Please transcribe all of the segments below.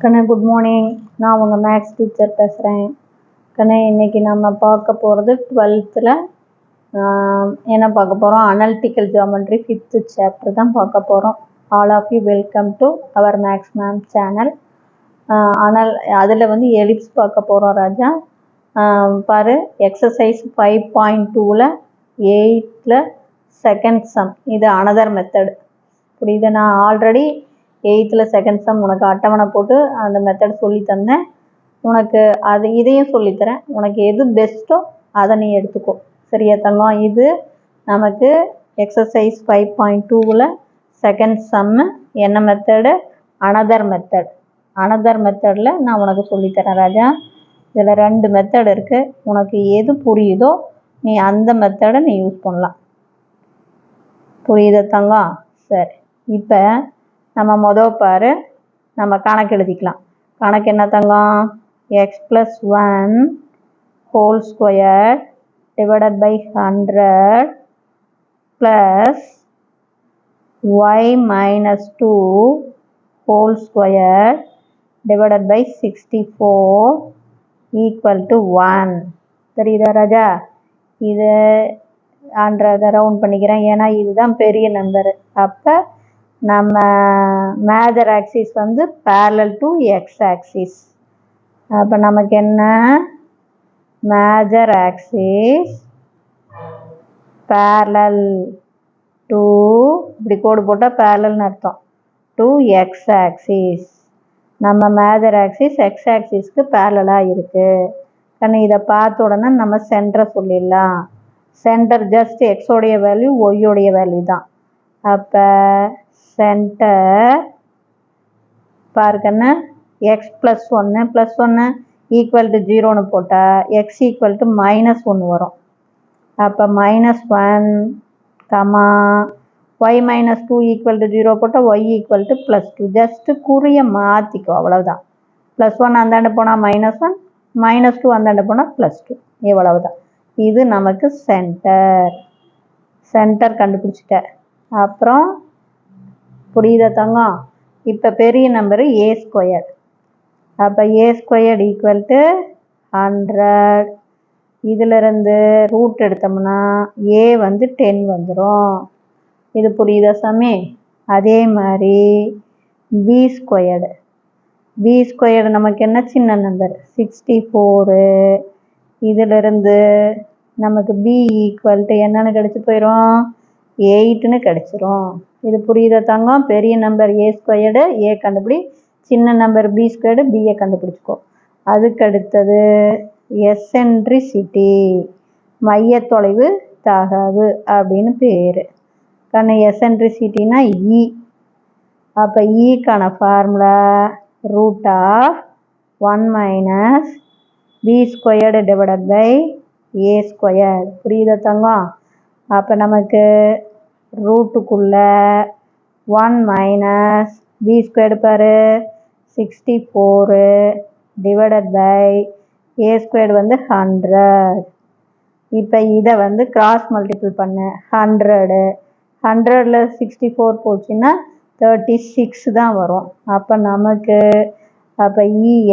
கண்ணே good morning. நான் உங்கள் மேக்ஸ் டீச்சர் பேசுகிறேன். கண்ணே இன்னைக்கு நம்ம பார்க்க போகிறது 12th என்ன பார்க்க போகிறோம், அனலிட்டிக்கல் ஜியோமெட்ரி 5th சாப்டர் தான் பார்க்க போகிறோம். All of you welcome to our maths ma'am channel. அதில் எலிப்ஸ் பார்க்க போகிறோம் ராஜா. பாரு, எக்ஸசைஸ் 5.2ல் 8th செகண்ட் சம். இது அனதர் மெத்தடு. புரியுது? நான் ஆல்ரெடி 8th செகண்ட் சம் உனக்கு அட்டவணை போட்டு அந்த மெத்தட் சொல்லி தந்தேன். உனக்கு இதையும் சொல்லித்தரேன். உனக்கு எது பெஸ்ட்டோ அதை நீ எடுத்துக்கோ. சரியா தங்கம்? இது நமக்கு எக்ஸசைஸ் 5.2ல் செகண்ட் சம்மு. என்ன மெத்தடு? Another method. அனதர் மெத்தடில் நான் உனக்கு சொல்லித்தரேன் ராஜா. இதில் 2 மெத்தட் இருக்குது. உனக்கு எது புரியுதோ நீ அந்த மெத்தடை நீ யூஸ் பண்ணலாம். புரியுதா தங்கம்? சரி, இப்போ நம்ம பாரு, நம்ம கணக்கு எழுதிக்கலாம். கணக்கு என்ன தங்கம்? x+1 whole square divided by 100 plus y minus 2 whole square divided by 64 equal to 1. தெரியுதா ராஜா? இது 100 ரவுண்ட் பண்ணிக்கிறேன், ஏன்னா இதுதான் பெரிய நம்பரு. அப்போ நம்ம major axis parallel to x axis. அப்போ நமக்கு என்ன? மேஜர் ஆக்சிஸ் parallel to, இப்படி கோடு போட்டால் parallelனு அர்த்தம், to x ஆக்சிஸ். நம்ம மேஜர் ஆக்சிஸ் x ஆக்சிஸ்க்கு parallel-ஆக இருக்குது. கண்ணு இதை பார்த்த உடனே நம்ம சென்டரை சொல்லிடலாம். சென்டர் ஜஸ்ட் எக்ஸோடைய வேல்யூ ஒய்யோடைய வேல்யூ தான். அப்போ சென்டர் பாருக்கண்ணு, x+1 ஈக்குவல் டு 0ன்னு போட்டால் x ஈக்குவல் டு -1 வரும். அப்போ -1 கமா y -2 ஈக்குவல் டு 0 போட்டால் y ஈக்குவல் டு +2. ஜஸ்ட்டு குறிய மாற்றிக்கோ, அவ்வளவுதான். +1 அந்தாண்ட போனால் -1, -2 அந்தாண்ட போனால் +2, இவ்வளவுதான். இது நமக்கு சென்டர். சென்டர் கண்டுபிடிச்சிட்ட. அப்புறம் புரியுதா தங்கம்? இப்போ பெரிய நம்பரு a². அப்போ a² ஈக்குவல் டு 100. இதிலிருந்து ரூட் எடுத்தோம்னா a 10 வந்துடும். இது புரியுதா சாமி? அதே மாதிரி b² நமக்கு என்ன சின்ன நம்பர் 64. இதிலிருந்து நமக்கு b ஈக்குவல் டு என்னன்னு கிடச்சி போயிடும், 8ன்னு கிடச்சிரும். இது புரியுதா தங்கம்? பெரிய நம்பர் a², a கண்டுபிடி. சின்ன நம்பர் b², b-யை கண்டுபிடிச்சிக்கோ. அதுக்கடுத்தது எசென்ட்ரிசிட்டி, மையத்தொலைவு தகவு அப்படின்னு பேர். கண்ணு எசென்ட்ரிசிட்டினா E. அப்போ ஈக்கான formula √1 - b² divided by a². புரியுதா தங்கம்? அப்போ நமக்கு ரூட்டுக்குள்ள 1 - b² பாரு 64 டிவைடட் பை a² 100. இப்போ இதை கிராஸ் மல்டிபிள் பண்ணு. 100ல் 64 போச்சுன்னா 36 தான் வரும். அப்போ நமக்கு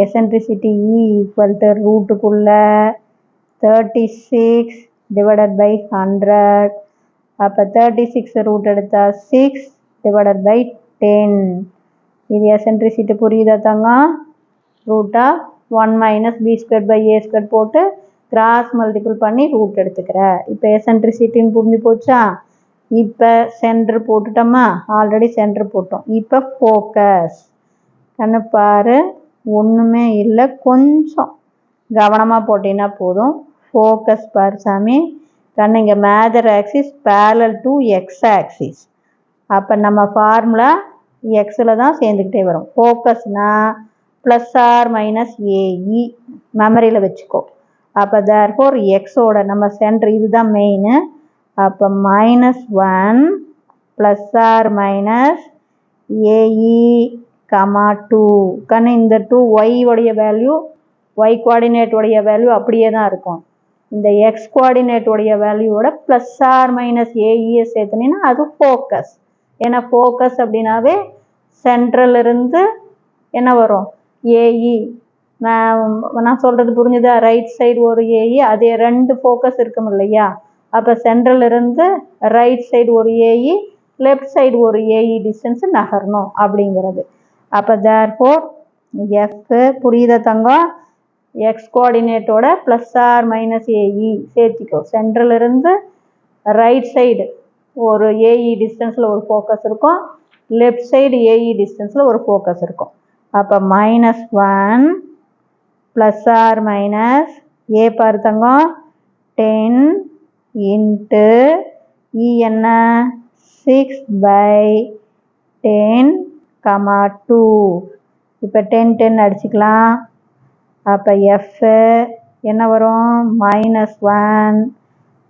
எசென்ட்ரிசிட்டி E ஈக்குவல் டு ரூட்டுக்குள்ள 36 டிவைடட் பை 100. அப்போ 36 ரூட் எடுத்தால் 6 டிவைடட் பை 10. இது எசென்ட்ரிசிட்டி. புரியுதா தங்கம்? √1 - b² பை a² போட்டு கிராஸ் மல்டிபிள் பண்ணி ரூட் எடுத்துக்கிற. இப்போ எசென்ட்ரிசிட்டின்னு புரிஞ்சு போச்சா? இப்போ சென்டர் போட்டுட்டோமா? ஆல்ரெடி சென்டர் போட்டோம். இப்போ ஃபோக்கஸ். கண்ணு பாரு, ஒன்றுமே இல்லை, கொஞ்சம் கவனமாக போட்டிங்கன்னா போதும். ஃபோக்கஸ் பாரு சாமி. கண்ணு இங்கே major axis parallel to x axis. அப்போ நம்ம ஃபார்முலா எக்ஸில் தான் சேர்ந்துக்கிட்டே வரும். ஃபோக்கஸ்னால் +or -ae மெமரியில் வச்சுக்கோ. அப்போ தேர்ஃபோர் எக்ஸோட நம்ம சென்டர் இதுதான் மெயின். அப்போ -1 +or -ae, 2. கண்ணு இந்த 2 y உடைய வேல்யூ, y கோஆர்டினேட் உடைய வேல்யூ அப்படியே தான் இருக்கும். இந்த x கோஆர்டினேட் உடைய வேல்யூவோட +or -ae சேர்த்துனீங்கன்னா அது ஃபோக்கஸ். ஏன்னா ஃபோக்கஸ் அப்படின்னாவே சென்ட்ரல் இருந்து என்ன வரும், ஏஇ. நான் சொல்கிறது புரிஞ்சுதா? ரைட் சைடு ஒரு ஏஇ, அதே 2 ஃபோக்கஸ் இருக்கும் இல்லையா? அப்போ சென்ட்ரல் இருந்து ரைட் சைடு ஒரு ஏஇ, லெஃப்ட் சைடு ஒரு ஏஇ டிஸ்டன்ஸ் நகரணும் அப்படிங்கிறது. அப்போ தேர்ஃபோர் எஃப் புரியுதா தங்கம்? எக்ஸ் கோஆர்டினேட்டோட ப்ளஸ் ஆர் மைனஸ் ஏஇ சேர்த்திக்கோ. சென்ட்ரல் இருந்து ரைட் சைடு ஒரு ஏஇ டிஸ்டன்ஸில் ஒரு ஃபோக்கஸ் இருக்கும், லெஃப்ட் சைடு ஏஇ டிஸ்டன்ஸில் ஒரு ஃபோக்கஸ் இருக்கும். அப்போ -1 ப்ளஸ் ஆர் மைனஸ் ஏ பாருத்தங்க 10 இன்ட்டு இ என்ன 6/10, 2. இப்போ 10 10 அடிச்சுக்கலாம். அப்போ எஃப் என்ன வரும்? -1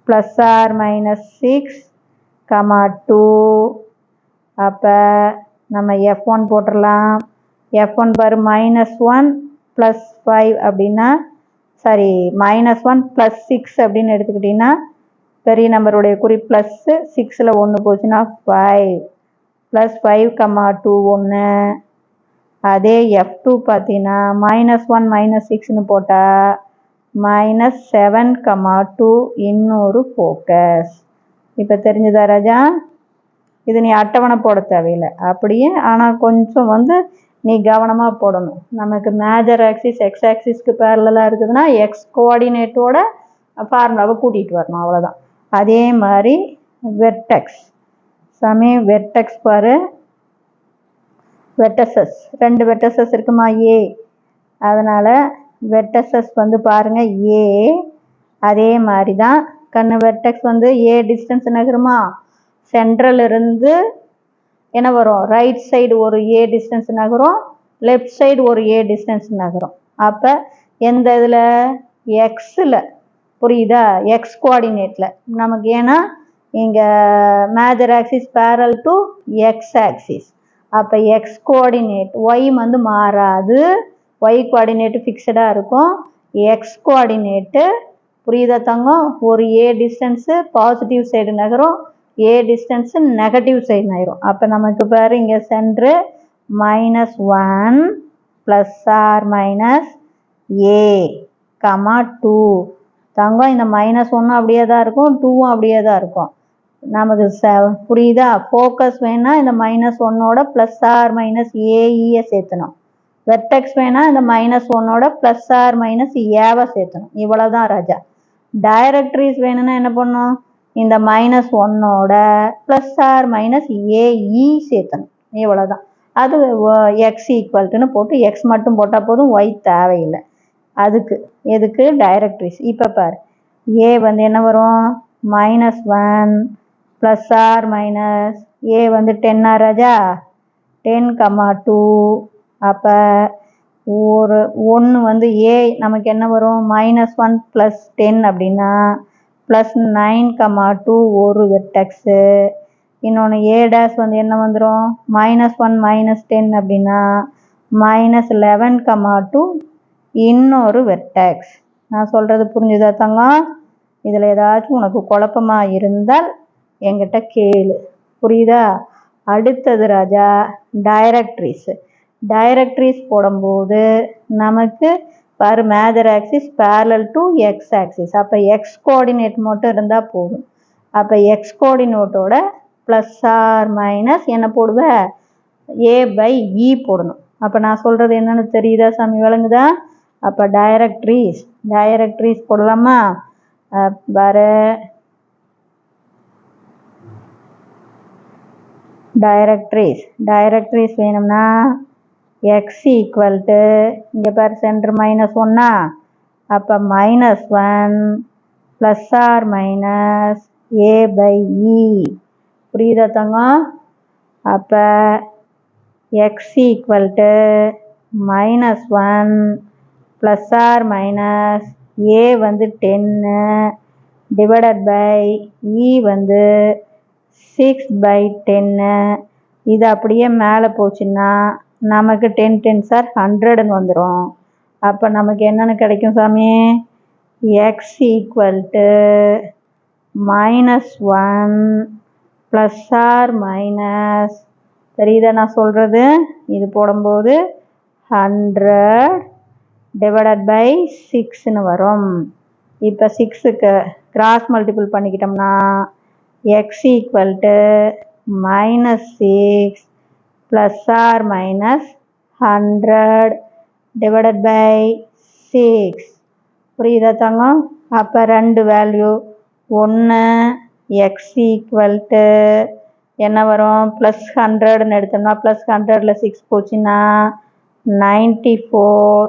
ப்ளஸ் ஆர் மைனஸ் 6, 2. அப்போ நம்ம F1 போட்டுடலாம். F1 பாரு -1 ப்ளஸ் 5 அப்படின்னா, சாரி -1 ப்ளஸ் 6 அப்படின்னு எடுத்துக்கிட்டிங்கன்னா பெரிய நம்பருடைய குறி ப்ளஸ்ஸு 6ல் 1 போச்சுன்னா 5 ப்ளஸ் 5, 2 1. அதே F2 பார்த்தீங்கன்னா -1 -6ன்னு போட்டால் -7, 2 இன்னொரு ஃபோக்கஸ். இப்போ தெரிஞ்சுதா ராஜா? இது நீ அட்டவணை போட தேவையில்லை அப்படியே, ஆனால் கொஞ்சம் நீ கவனமாக போடணும். நமக்கு மேஜர் ஆக்சிஸ் எக்ஸ் ஆக்சிஸ்க்கு பேரலாக இருக்குதுன்னா எக்ஸ் கோஆர்டினேட்டோட ஃபார்முலாவை கூட்டிகிட்டு வரணும், அவ்வளோதான். அதே மாதிரி வெர்டெக்ஸ் வெர்டெக்ஸ் பாரு, வெர்டசஸ் 2 வெர்டசஸ் இருக்குமா ஏ, அதனால் வெர்டசஸ் பாருங்கள் ஏ. அதே மாதிரி தான் கண்ணு வெர்டெக்ஸ் ஏ டிஸ்டன்ஸ் நகருமா? சென்ட்ரல் இருந்து என்ன வரும்? ரைட் சைடு ஒரு ஏ டிஸ்டன்ஸ் நகரும், லெஃப்ட் சைடு ஒரு ஏ டிஸ்டன்ஸ் நகரும். அப்போ எந்த இதில்? எக்ஸில். புரியுதா? எக்ஸ் கோஆர்டினேட்டில் நமக்கு. ஏன்னா இங்கே major axis parallel to x axis. அப்போ எக்ஸ் கோஆர்டினேட் ஒய் மாறாது, ஒய் கோஆர்டினேட்டு ஃபிக்ஸடாக இருக்கும். எக்ஸ் கோஆர்டினேட்டு புரியுதா தங்கம்? ஒரு ஏ டிஸ்டன்ஸு பாசிட்டிவ் சைடு நகரும், ஏ டிஸ்டன்ஸு நெகட்டிவ் சைடு நகரும். அப்போ நமக்கு பாரு இங்கே சென்ட்ரு -1 ப்ளஸ் ஆர் மைனஸ் ஏ, 2. தங்கம் இந்த -1 அப்படியே தான் இருக்கும், 2வும் அப்படியே தான் இருக்கும். நமக்கு புரியுதா? ஃபோக்கஸ் வேணால் இந்த -1ஓட ப்ளஸ் ஆர் மைனஸ் ஏஇயை சேர்த்தணும். வெர்டெக்ஸ் வேணால் இந்த -1ஓட ப்ளஸ் ஆர் மைனஸ் ஏவை சேர்த்தணும். இவ்வளோதான் ராஜா. டைரக்ட்ரிஸ் வேணும்னா என்ன பண்ணணும்? இந்த -1ஓட ப்ளஸ் ஆர் மைனஸ் ஏஇ சேர்த்தணும். இவ்வளோதான். அது எக்ஸ் ஈக்குவல்ட்டுன்னு போட்டு எக்ஸ் மட்டும் போட்டால் போதும், ஒய் தேவையில்லை அதுக்கு. எதுக்கு? டைரக்ட்ரிஸ். இப்போ பாரு ஏ என்ன வரும்? -1 ப்ளஸ் ஆர் மைனஸ் ஏ 10 ராஜா, 10, 2. அப்போ ஒரு 1 ஏ நமக்கு என்ன வரும்? -1 ப்ளஸ் 10 அப்படின்னா ப்ளஸ் 9, 2 ஒரு வெர்டெக்ஸு. இன்னொன்று ஏ டேஸ் என்ன வந்துடும்? -1 -10 அப்படின்னா -11, 2 இன்னொரு வெர்டெக்ஸ். நான் சொல்கிறது புரிஞ்சுதா தங்கம்? இதில் ஏதாச்சும் உனக்கு குழப்பமாக இருந்தால் என்கிட்ட கேளு. புரியுதா? அடுத்தது ராஜா டைரக்ட்ரிஸ். டைரக்ட்ரிஸ் போடும்போது நமக்கு பாரு major axis parallel to x axis. அப்போ எக்ஸ் கோஆர்டினேட் மட்டும் இருந்தால் போதும். அப்போ எக்ஸ் கோஆர்டினேட்டோட ப்ளஸ் ஆர் மைனஸ் என்ன போடுவேன்? a/e போடணும். அப்போ நான் சொல்கிறது என்னென்னு தெரியுதா சாமி? விளங்குதா? அப்போ டைரக்ட்ரிஸ் போடலாமா? பாரு டைரக்ட்ரிஸ் வேணும்னா எக்ஸ் ஈக்குவல்ட்டு இங்கே பாரு சென்டர் -1, அப்போ -1 ப்ளஸ் ஆர் மைனஸ் a/e. புரியுதா தங்கம்? அப்போ x equal to -1 plus R minus a 10 divided by e 6/10. இது அப்படியே மேலே போச்சுன்னா நமக்கு 10 10s are 100ன்னு வந்துடும். அப்போ நமக்கு என்னென்னு கிடைக்கும் சாமி? X equal to -1 plus R minus, தெரியுதா நான் சொல்கிறது? இது போடும்போது 100 டிவைடட் பை 6ன்னு வரும். இப்போ 6க்கு கிராஸ் மல்டிபிள் பண்ணிக்கிட்டோம்னா x equal to -6 plus R minus 100 divided by 6. புரியுதா தங்கம்? அப்போ ரெண்டு வேல்யூ, ஒன்று எக்ஸ் ஈக்குவல் டு என்ன வரும், ப்ளஸ் 100ன்னு எடுத்தோம்னா ப்ளஸ் 100ல் 6 போச்சுன்னா 94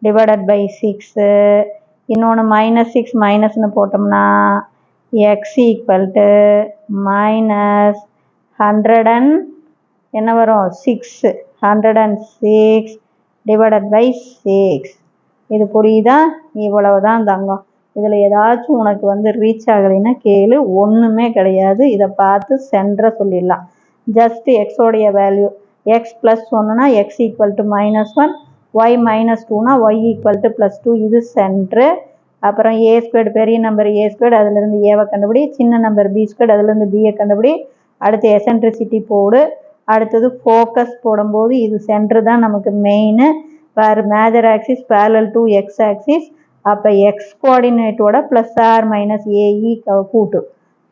டிவைடட் பை 6. இன்னொன்று -6 மைனஸ்னு போட்டோம்னா எக்ஸ் ஈக்குவல் டு மைனஸ் 100 என்ன வரும் 6 106 டிவைடட் பை 6. இது புரியுதா? இவ்வளவுதான் தங்கம். இதில் ஏதாச்சும் உனக்கு வந்து ரீச் ஆகலைன்னா கேளு, ஒன்றுமே கிடையாது. இதை பார்த்து சென்டரை சொல்லிடலாம். ஜஸ்ட் எக்ஸோடைய வேல்யூ எக்ஸ் ப்ளஸ் ஒன்றுனா எக்ஸ் ஈக்குவல் டு -1, ஒய் -2னா ஒய் ஈக்குவல் டு +2. இது சென்ட்ரு. அப்புறம் ஏ ஸ்கொயர்டு, பெரிய நம்பர் ஏ ஸ்கொயர்டு, அதுலேருந்து ஏவை கண்டுபிடி. சின்ன நம்பர் பி ஸ்கொயர்டு, அதுலேருந்து பியை கண்டுபிடி. அடுத்து எசென்ட்ரிசிட்டி போடு. அடுத்தது ஃபோக்கஸ் போடும்போது இது சென்ட்ரு தான் நமக்கு மெயின். வேறு major axis parallel to x axis. அப்போ எக்ஸ் கோஆர்டினேட்டோட ப்ளஸ் ஆர் மைனஸ் ஏஇ கூட்டு.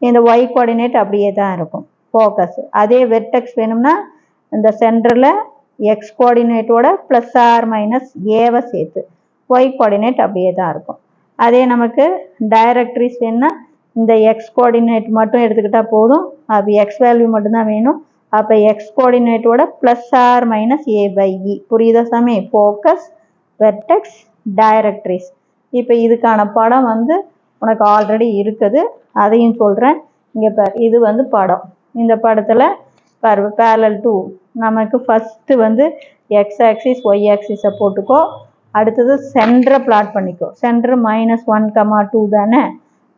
இந்த ஒய் கோஆர்டினேட் அப்படியே தான் இருக்கும் ஃபோக்கஸ். அதே வெர்டெக்ஸ் வேணும்னா இந்த சென்டரில் எக்ஸ் கோஆர்டினேட்டோட ப்ளஸ் ஆர் மைனஸ் ஏவை சேர்த்து, ஒய் கோஆர்டினேட் அப்படியே தான் இருக்கும். அதே நமக்கு டைரக்ட்ரிஸ் வேணும்னா இந்த எக்ஸ் கோஆர்டினேட் மட்டும் எடுத்துக்கிட்டால் போதும். அப்போ எக்ஸ் வேல்யூ மட்டும்தான் வேணும். அப்போ எக்ஸ் கோஆர்டினேட்டோட plus R minus a by e. புரியுதா சாமி? Focus, vertex, directrix. இப்போ இதுக்கான படம் வந்து உனக்கு ஆல்ரெடி இருக்குது, அதையும் சொல்கிறேன். இங்கே பார், இது வந்து படம். இந்த படத்தில் பார், பேரலல் டு நமக்கு ஃபஸ்ட்டு வந்து எக்ஸ் ஆக்சிஸ் ஒய் ஆக்சிஸை போட்டுக்கோ. அடுத்தது சென்டரை பிளாட் பண்ணிக்கோ. சென்டர் -1,2 தானே?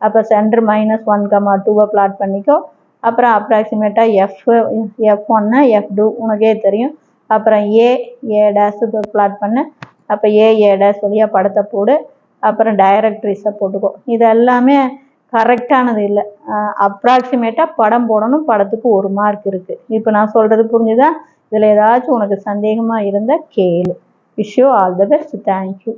அப்போ சென்டர் -1,2 பிளாட் பண்ணிக்கோ. அப்புறம் அப்ராக்சிமேட்டாக F1 F2 உனக்கே தெரியும். அப்புறம் ஏ டேஸ் பிளாட் பண்ணு. அப்போ ஏ டேஸ் வழியாக படத்தை போடு. அப்புறம் டைரக்ட்ரிஸை போட்டுக்கோ. இது எல்லாமே கரெக்டானது இல்லை, அப்ராக்சிமேட்டாக படம் போடணும். படத்துக்கு 1 மார்க் இருக்குது. இப்போ நான் சொல்கிறது புரிஞ்சுதா? இதில் ஏதாச்சும் உனக்கு சந்தேகமாக இருந்தால் கேளு. Wish you all the best. Thank you.